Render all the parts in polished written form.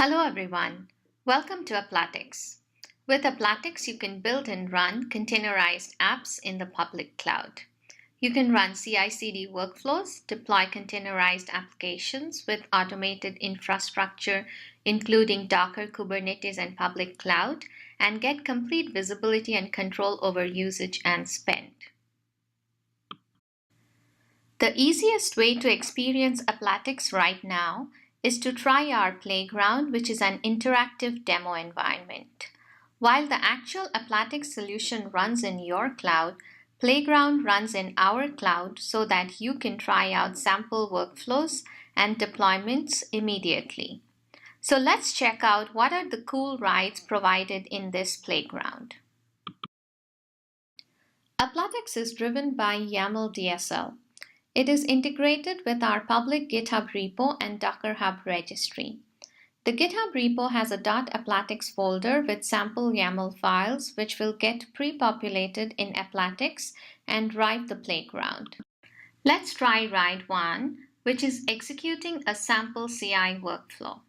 Hello everyone, welcome to Applatix. With Applatix, you can build and run containerized apps in the public cloud. You can run CI/CD workflows, deploy containerized applications with automated infrastructure, including Docker, Kubernetes, and public cloud, and get complete visibility and control over usage and spend. The easiest way to experience Applatix right now is to try our Playground, which is an interactive demo environment. While the actual Applatix solution runs in your cloud, Playground runs in our cloud so that you can try out sample workflows and deployments immediately. So let's check out what are the cool rides provided in this Playground. Applatix is driven by YAML DSL. It is integrated with our public GitHub repo and Docker Hub registry. The GitHub repo has a .applatix folder with sample YAML files which will get pre-populated in Applatix and drive the Playground. Let's try ride 1, which is executing a sample CI workflow.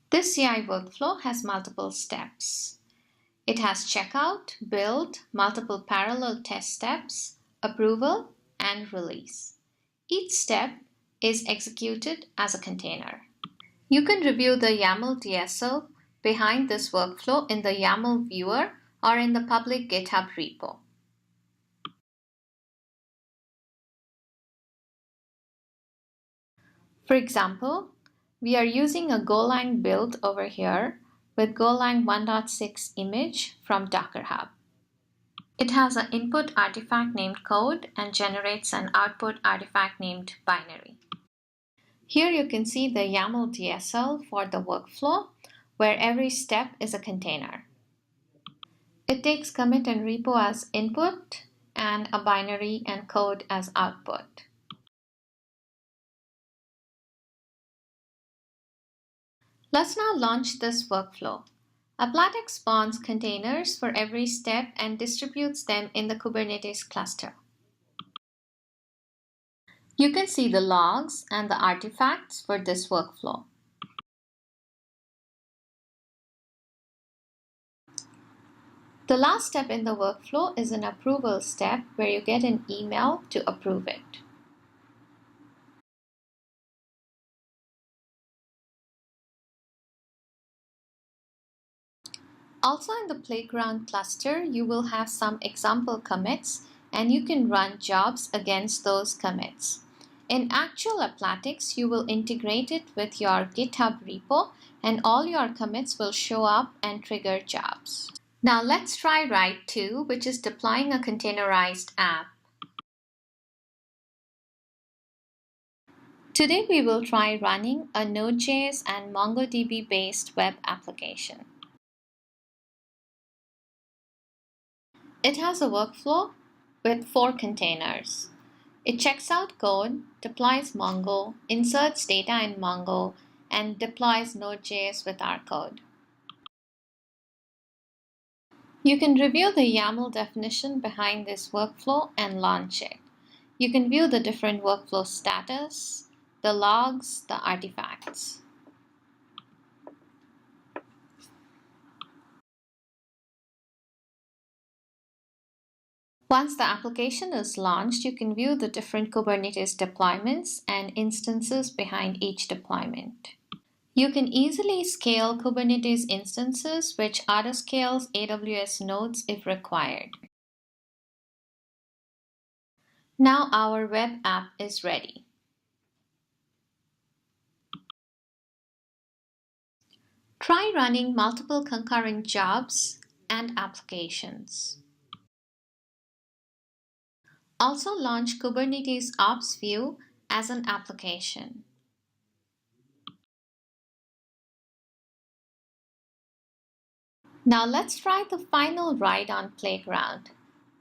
This CI workflow has multiple steps. It has checkout, build, multiple parallel test steps, approval, and release. Each step is executed as a container. You can review the YAML DSL behind this workflow in the YAML viewer or in the public GitHub repo. For example, we are using a Golang build over here with Golang 1.6 image from Docker Hub. It has an input artifact named code and generates an output artifact named binary. Here you can see the YAML DSL for the workflow, where every step is a container. It takes commit and repo as input and a binary and code as output. Let's now launch this workflow. Applatix spawns containers for every step and distributes them in the Kubernetes cluster. You can see the logs and the artifacts for this workflow. The last step in the workflow is an approval step where you get an email to approve it. Also in the Playground cluster, you will have some example commits and you can run jobs against those commits. In actual Applatix, you will integrate it with your GitHub repo and all your commits will show up and trigger jobs. Now let's try ride 2, which is deploying a containerized app. Today we will try running a Node.js and MongoDB-based web application. It has a workflow with 4 containers. It checks out code, deploys Mongo, inserts data in Mongo, and deploys Node.js with our code. You can review the YAML definition behind this workflow and launch it. You can view the different workflow status, the logs, the artifacts. Once the application is launched, you can view the different Kubernetes deployments and instances behind each deployment. You can easily scale Kubernetes instances, which autoscales AWS nodes if required. Now our web app is ready. Try running multiple concurrent jobs and applications. Also launch Kubernetes Ops View as an application. Now let's try the final ride on Playground.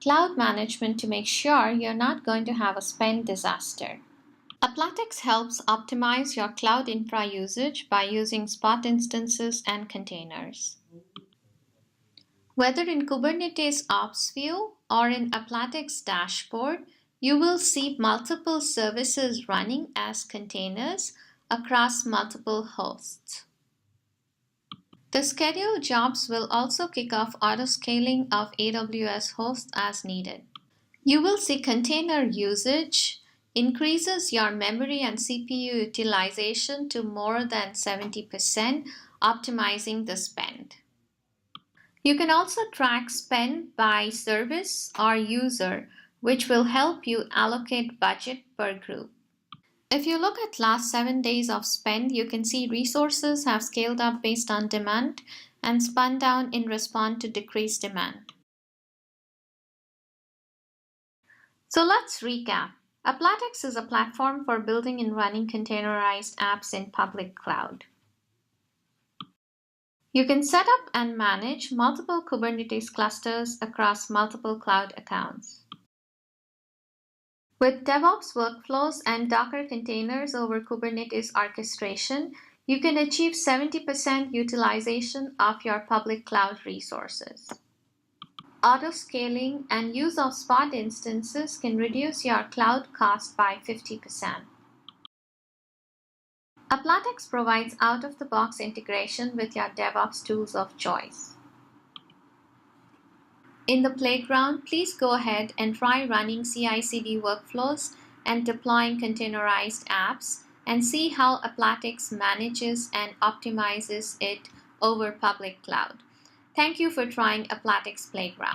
Cloud management to make sure you're not going to have a spend disaster. Applatix helps optimize your cloud infra usage by using spot instances and containers. Whether in Kubernetes Ops View or in Applatix Dashboard, You will see multiple services running as containers across multiple hosts. The scheduled jobs will also kick off auto-scaling of AWS hosts as needed. You will see container usage increases your memory and CPU utilization to more than 70%, optimizing the spend. You can also track spend by service or user, which will help you allocate budget per group. If you look at last 7 days of spend, you can see resources have scaled up based on demand and spun down in response to decreased demand. So let's recap. Applatix is a platform for building and running containerized apps in public cloud. You can set up and manage multiple Kubernetes clusters across multiple cloud accounts. With DevOps workflows and Docker containers over Kubernetes orchestration, you can achieve 70% utilization of your public cloud resources. Auto-scaling and use of spot instances can reduce your cloud cost by 50%. Applatix provides out-of-the-box integration with your DevOps tools of choice. In the playground, please go ahead and try running CI/CD workflows and deploying containerized apps and see how Applatix manages and optimizes it over public cloud. Thank you for trying Applatix Playground.